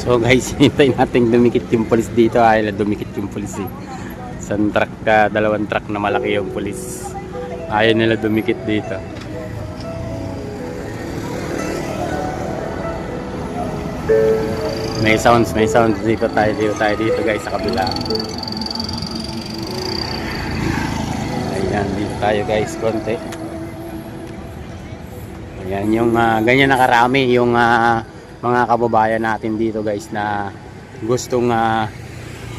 So guys, hintayin natin dumikit yung pulis dito. Ay, dumikit yung pulis eh. Isang truck, dalawang truck na malaki yung pulis. Ayaw nila dumikit dito. May sounds dito dito guys sa kabila. Ayan, dito tayo guys, konti. Ayan, yung ganyan nakarami yung mga kababayan natin dito guys na gustong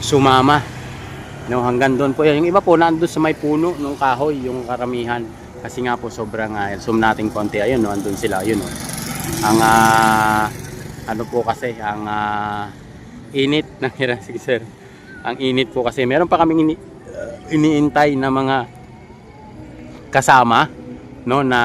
sumama, no, hanggang doon po yan. Yung iba po nandun sa may puno ng kahoy, yung karamihan, kasi nga po sobrang zoom natin konti. Ayun, no, andun sila, ayun, no. Ang ano po kasi ang init ng sige sir, ang init po kasi meron pa kaming iniintay na mga kasama, no, na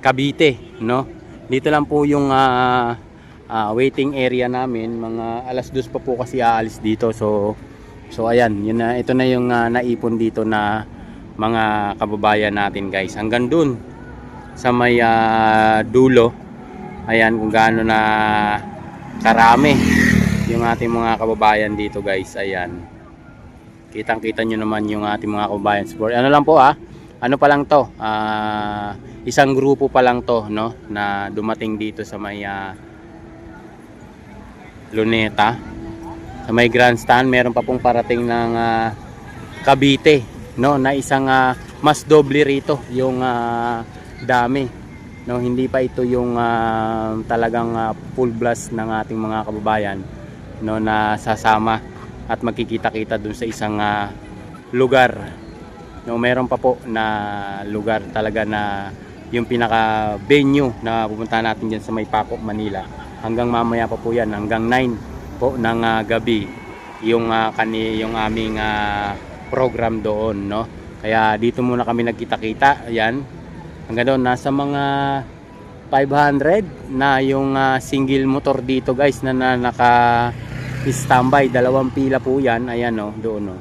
Cavite, no. Dito lang po yung waiting area namin. Mga alas 2 pa po kasi aalis dito. So ayan, yun na, ito na yung naipon dito na mga kababayan natin guys. Hanggang dun sa may dulo. Ayan kung gaano na karami yung ating mga kababayan dito guys. Ayan. Kitang-kita nyo naman yung ating mga kababayan. Ano lang po ano pa lang to, isang grupo pa lang to, no, na dumating dito sa may Luneta, sa may grandstand. Meron pa pong parating ng Cavite, no, na isang mas doble rito yung dami, no. Hindi pa ito yung talagang full blast ng ating mga kababayan, no, na sasama at magkikita-kita dun sa isang lugar. No, meron pa po na lugar talaga na yung pinaka venue na pupunta natin diyan sa may Paco, Manila. Hanggang mamaya pa po yan, hanggang 9 po ng gabi yung aming program doon, no. Kaya dito muna kami nagkita-kita. Ayan, hanggang doon nasa mga 500 na yung single motor dito guys na naka standby. Dalawang pila po yan. Ayan, no, doon, no.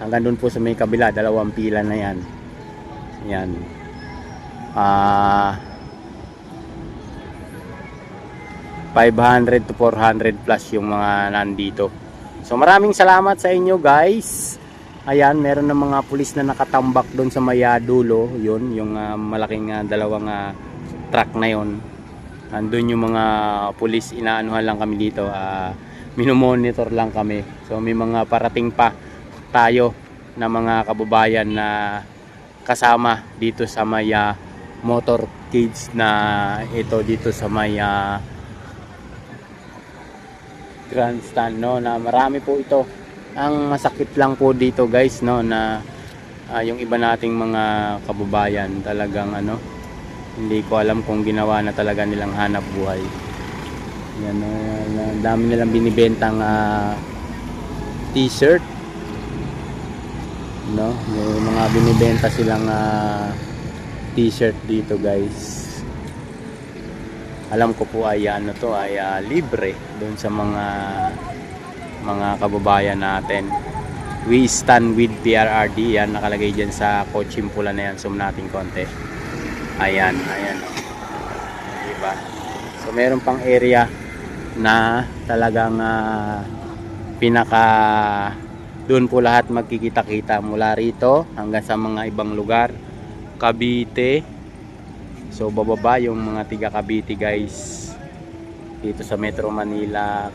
Hanggang doon po sa may kabila, dalawang pila na yan. Yan. 500 to 400 plus yung mga nandito. So maraming salamat sa inyo guys. Ayan, meron ng mga pulis na nakatambak doon sa may dulo. Yun, yung malaking dalawang truck na yun. Andun yung mga pulis, inaanuhan lang kami dito. Minomonitor lang kami. So may mga parating pa tayo na mga kababayan na kasama dito sa may motor cage na ito dito sa may grandstand, no, na marami po ito. Ang masakit lang po dito guys, no, na yung iba nating mga kababayan talagang hindi ko alam kung ginawa na talaga nilang hanap buhay. Yan, dami nilang binibentang t-shirt, no, may mga binibenta silang t-shirt dito guys. Alam ko po ay libre doon sa mga kababayan natin. We stand with PRRD, yan nakalagay dyan sa coaching pula na yan. Zoom natin konti. Ayan, diba? So meron pang area na talagang pinaka doon po lahat magkikita-kita mula rito hanggang sa mga ibang lugar. Cavite. So bababa yung mga tiga Cavite guys dito sa Metro Manila.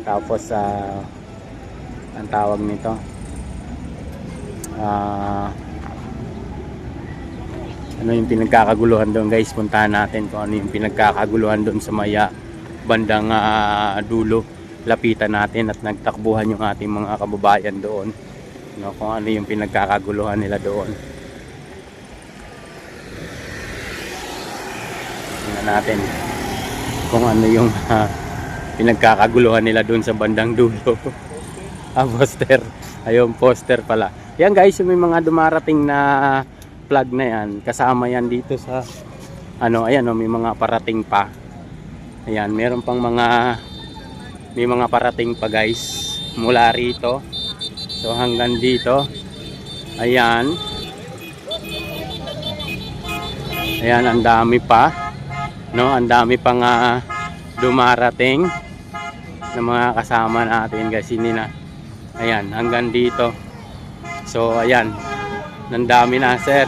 Tapos ang tawag nito ano yung pinagkakaguluhan doon guys. Puntahan natin kung ano yung pinagkakaguluhan doon sa maya bandang dulo. Lapitan natin at nagtakbuhan yung ating mga kababayan doon, no, kung ano yung pinagkakaguluhan nila doon. Tingnan natin kung ano yung pinagkakaguluhan nila doon sa bandang dulo. Poster. Ayun, poster pala. Yan guys, yung may mga dumarating na flag na yan, kasama yan dito sa ano, ayan oh, may mga parating pa. Ayan, meron pang may mga parating pa guys mula rito. So hanggang dito. Ayan. Ayan, ang dami pa. No, ang dami pang dumarating na mga kasama natin guys. Hindi na. Ayan, hanggang dito. So ayan, ang dami na sir.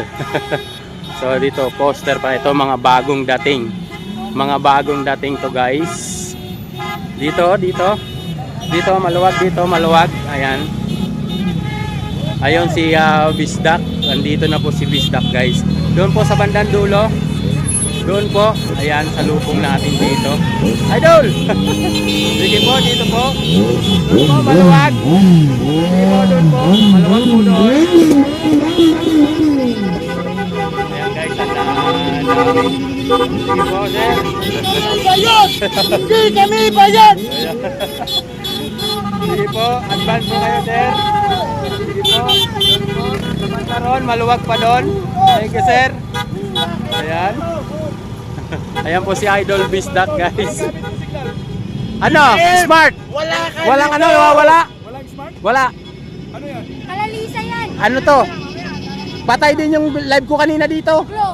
So dito poster pa ito, mga bagong dating. Mga bagong dating to guys. Dito maluwag. Ayan. Ayun si Bisdak. Andito na po si Bisdak guys. Doon po sa bandang dulo. Doon po. Ayan, sa lupong natin dito. Idol! Sige po, dito po. Doon po, maluwag. Sige po, doon po. Maluwag po doon. Ayan guys, ang dami. Sige po, sir. Bayad! Hindi kami bayad! Sige po, advance po kayo, sir. Sige po, doon po. Samanta ron, maluwag pa doon. Thank you, sir. Ayan. Ayan po si Idol Bisdak, guys. Ano? Smart? Walang ano, nawawala? Walang smart? Wala. Ano yan? Kalalisa yan. Ano to? Patay din yung live ko kanina dito. Bro.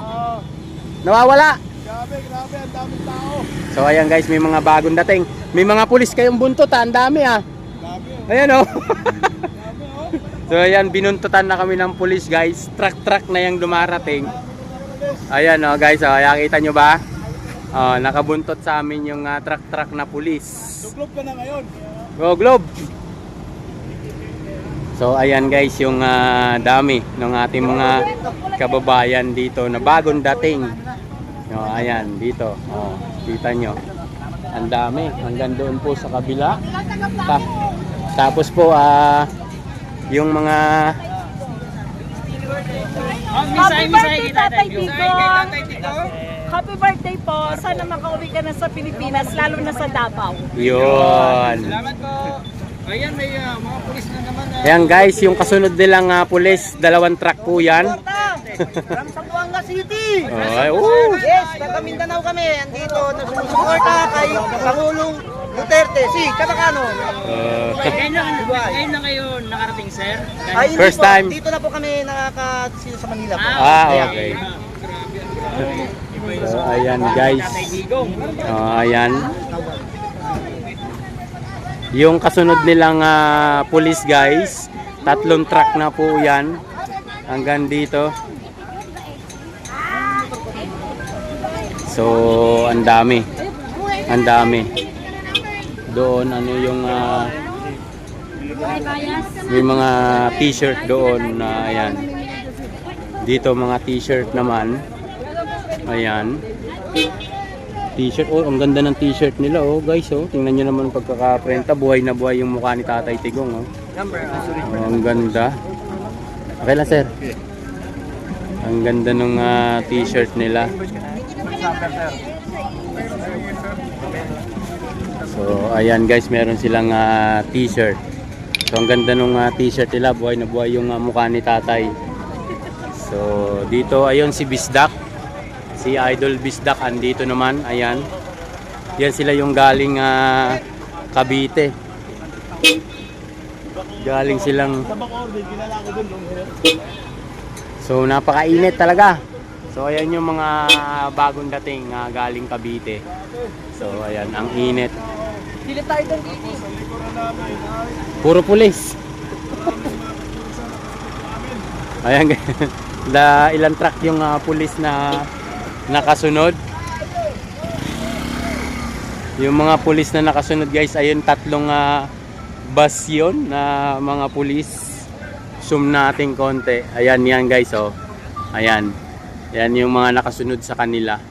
Nawawala. Grabe, ang daming tao. So ayan guys, may mga bagong dating. May mga pulis kayong buntot, ang dami Grabe, Ayan oh. grabe oh. So ayan, binuntutan na kami ng pulis guys. Truck na yung dumarating. Ayan oh guys, oh, kita nyo ba? Oh, nakabuntot sa amin yung truck na pulis. Suklop ka na ngayon. Go Globe! So ayan guys, yung dami ng ating mga kababayan dito na bagong dating. Oh, ayan, dito. Oh, kita nyo. Ang dami. Hanggang doon po sa kabila. Tapos po, yung mga... Happy birthday, Tatay Tigong! Happy birthday po! Sana makauwi ka na sa Pilipinas, lalo na sa Davao. Yun. Salamat po. Ayan, may mga pulis na naman. Ayan guys, yung kasunod nilang pulis, 2 truck po yan. From Zamboanga City! Oh, Yes, taga Mindanao kami. Andito, nagsusuporta kay Pangulong Duterte. Si, Katakano. Ngayon na kayo nakarating, sir? Ay, hindi First po. time. Dito na po kami nakakasino sa Manila po. okay. So ayan guys. Ayan. Yung kasunod nilang pulis guys, 3 truck na po yan. Hanggang dito. So, ang dami. Ang dami. Doon, ano yung may mga t-shirt doon na ayan. Dito mga t-shirt naman. Ayan. T-shirt. Oh, ang ganda ng t-shirt nila oh, guys oh. Tingnan niyo naman pagkakaprenta, buhay na buhay yung mukha ni Tatay Tigong oh. Oh, ang ganda. Okay lang sir. Ang ganda ng t-shirt nila. So ayan guys, meron silang t-shirt. So ang ganda ng t-shirt nila, buhay na buhay yung mukha ni Tatay. So dito ayun si Bisdak. Si Idol Bisdak andito naman, ayan. Yan sila yung galing Cavite. Galing silang So napakainit talaga. So ayan yung mga bagong dating galing Cavite. So ayan, ang init. Puro pulis. Ayan ilang truck yung pulis na nakasunod. Yung mga pulis na nakasunod guys, ayun 3 bus yun na mga pulis. Zoom natin konti. Ayan yan guys oh. Ayan. Yan yung mga nakasunod sa kanila.